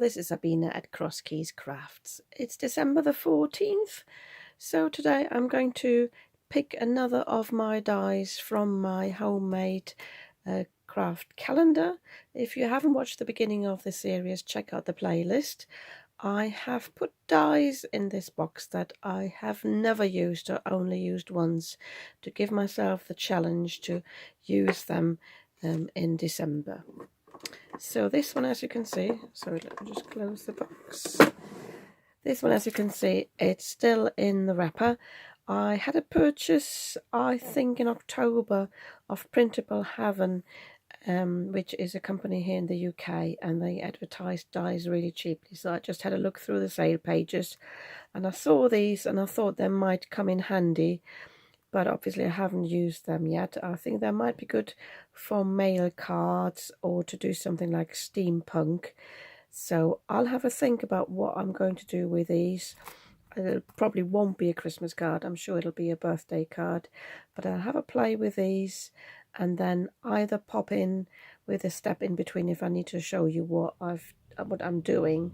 this is Sabina at Cross Keys Crafts. It's December the 14th, so today I'm going to pick another of my dies from my homemade craft calendar. If you haven't watched the beginning of the series, check out the playlist. I have put dies in this box that I have never used or only used once to give myself the challenge to use them in December. So this one, as you can see, sorry, let me just close the box. This one, as you can see, it's still in the wrapper. I had a purchase, I think in October, of Printable Haven, which is a company here in the UK, and they advertise dies really cheaply. So I just had a look through the sale pages and I saw these and I thought they might come in handy. But obviously I haven't used them yet. I think they might be good for mail cards or to do something like steampunk. So I'll have a think about what I'm going to do with these. It probably won't be a Christmas card. I'm sure it'll be a birthday card. But I'll have a play with these and then either pop in with a step in between if I need to show you what I'm doing,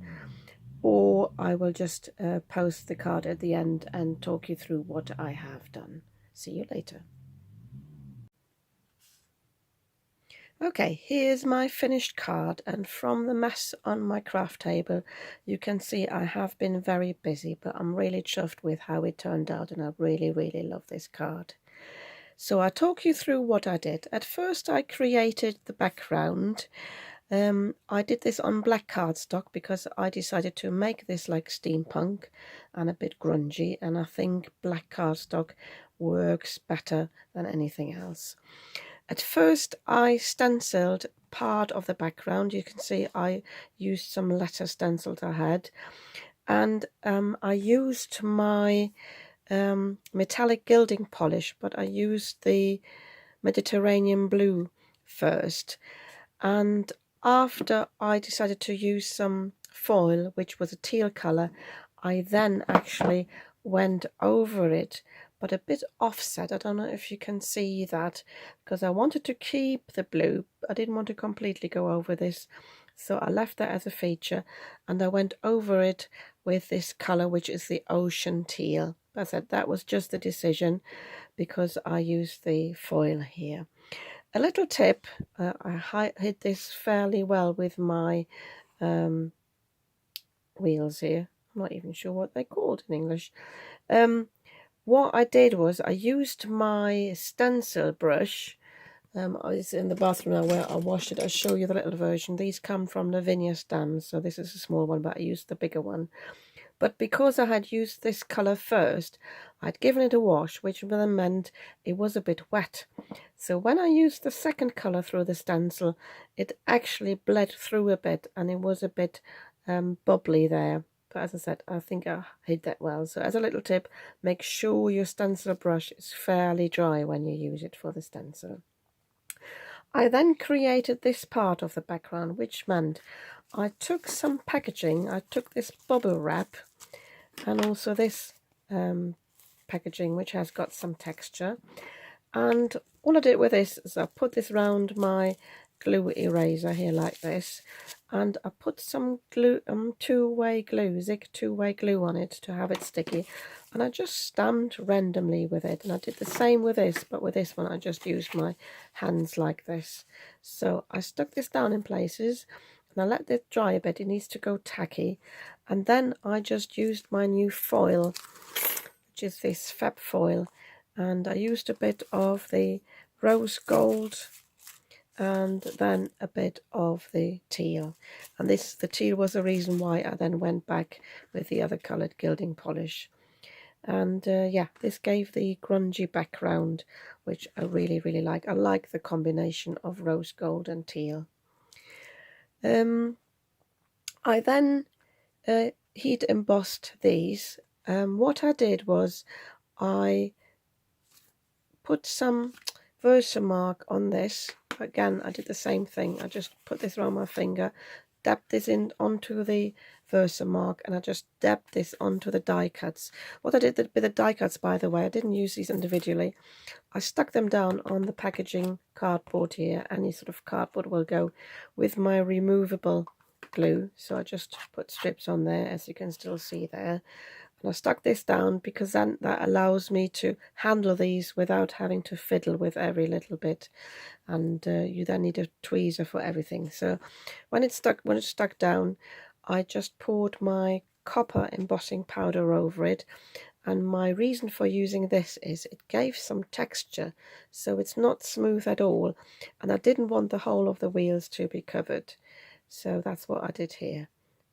or I will just post the card at the end and talk you through what I have done. See you later. Okay, here's my finished card, and from the mess on my craft table you can see I have been very busy, but I'm really chuffed with how it turned out and I really love this card. So I'll talk you through what I did. At first I created the background. I did this on black cardstock because I decided to make this like steampunk and a bit grungy, and I think black cardstock works better than anything else. At first I stenciled part of the background. You can see I used some letter stencils I had, and I used my metallic gilding polish, but I used the Mediterranean blue first, and after I decided to use some foil, which was a teal colour, I then actually went over it, but a bit offset. I don't know if you can see that, because I wanted to keep the blue. I didn't want to completely go over this, so I left that as a feature, and I went over it with this colour, which is the ocean teal. I said that was just a decision because I used the foil here. A little tip, I hid this fairly well with my wheels here. I'm not even sure what they're called in English. What I did was I used my stencil brush. It's in the bathroom now where I washed it. I'll show you the little version. These come from Lavinia Stamps, so this is a small one, but I used the bigger one. But because I had used this colour first, I'd given it a wash, which then meant it was a bit wet. So when I used the second colour through the stencil, it actually bled through a bit and it was a bit bubbly there. But as I said, I think I hid that well. So as a little tip, make sure your stencil brush is fairly dry when you use it for the stencil. I then created this part of the background, which meant I took some packaging. I took this bubble wrap and also this packaging, which has got some texture. And all I did with this is I put this round my glue eraser here like this, and I put some glue, two-way glue, Zig two-way glue on it to have it sticky, and I just stamped randomly with it. And I did the same with this, but with this one I just used my hands like this. So I stuck this down in places and I let this dry a bit. It needs to go tacky, and then I just used my new foil, which is this fab foil, and I used a bit of the rose gold and then a bit of the teal. And the teal was the reason why I then went back with the other coloured gilding polish. And yeah, this gave the grungy background, which I really like. I like the combination of rose gold and teal. I then heat embossed these. What I did was I put some Versamark on this. Again, I did the same thing. I just put this around my finger, dabbed this in onto the Versamark, and I just dabbed this onto the die cuts. What I did with the die cuts, by the way, I didn't use these individually. I stuck them down on the packaging cardboard here. Any sort of cardboard will go with my removable glue, so I just put strips on there, as you can still see there. And I stuck this down because then that allows me to handle these without having to fiddle with every little bit. And you then need a tweezer for everything. So when it's stuck down, I just poured my copper embossing powder over it. And my reason for using this is it gave some texture, so it's not smooth at all, and I didn't want the whole of the wheels to be covered, so that's what I did here.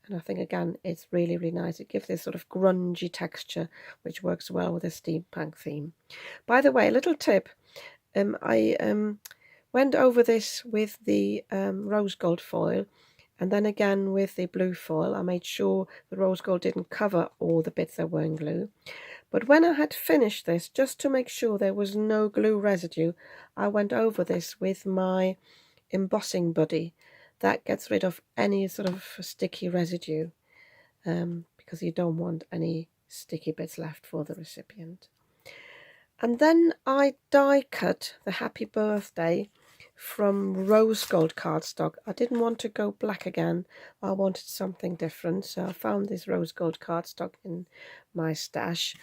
And I think again it's really, really nice. It gives this sort of grungy texture which works well with the steampunk theme. By the way, a little tip, I went over this with the rose gold foil, and then again with the blue foil. I made sure the rose gold didn't cover all the bits that were in glue. But when I had finished this, just to make sure there was no glue residue, I went over this with my embossing buddy. That gets rid of any sort of sticky residue, because you don't want any sticky bits left for the recipient. And then I die cut the happy birthday from rose gold cardstock. I didn't want to go black again. I wanted something different, so I found this rose gold cardstock in my stash,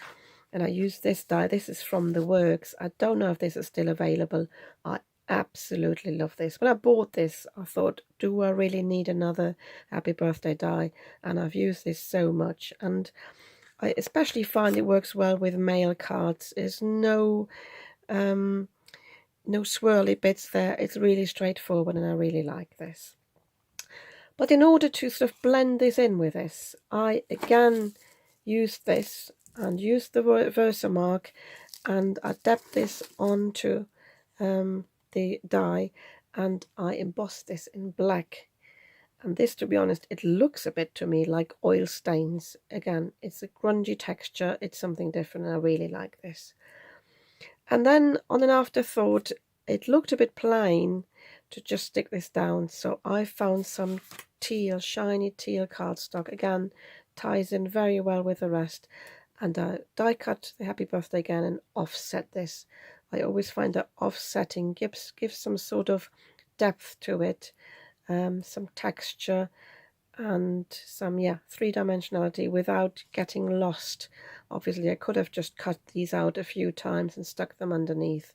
and I used this die. This is from the Works. I don't know if this is still available. I absolutely love this. When I bought this, I thought, do I really need another happy birthday die? And I've used this so much, and I especially find it works well with mail cards. There's no swirly bits there. It's really straightforward, and I really like this. But in order to sort of blend this in with this, I again used this and used the Versamark, and I dabbed this onto the die, and I embossed this in black. And this, to be honest, it looks a bit to me like oil stains. Again, it's a grungy texture, it's something different, and I really like this. And then on an afterthought, it looked a bit plain to just stick this down, so I found some teal, shiny teal cardstock. Again, ties in very well with the rest, and I die cut the happy birthday again and offset this. I always find that offsetting gives some sort of depth to it, some texture, and some three-dimensionality without getting lost. Obviously I could have just cut these out a few times and stuck them underneath,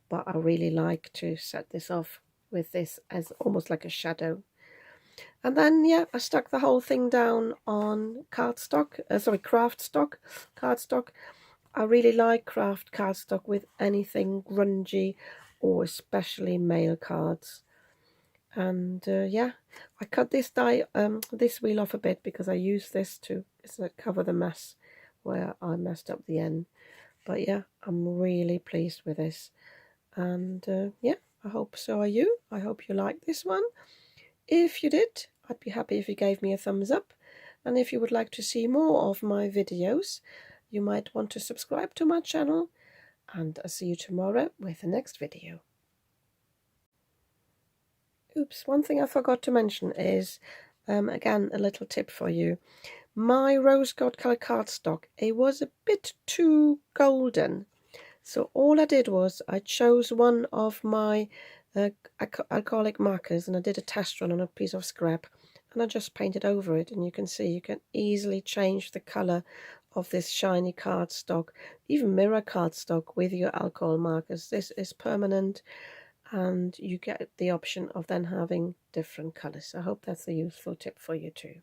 but I really like to set this off with this as almost like a shadow. And then I stuck the whole thing down on cardstock, cardstock. I really like craft cardstock with anything grungy, or especially mail cards. And I cut this this wheel off a bit because I used this to cover the mess where I messed up the end. But I'm really pleased with this, and I hope so are you. I hope you like this one. If you did, I'd be happy if you gave me a thumbs up, and if you would like to see more of my videos, you might want to subscribe to my channel, and I'll see you tomorrow with the next video. Oops, one thing I forgot to mention is, again, a little tip for you. My rose gold colour cardstock, it was a bit too golden. So all I did was I chose one of my acrylic markers, and I did a test run on a piece of scrap, and I just painted over it, and you can see you can easily change the colour of this shiny cardstock, even mirror cardstock, with your alcohol markers. This is permanent, and you get the option of then having different colours. I hope that's a useful tip for you too.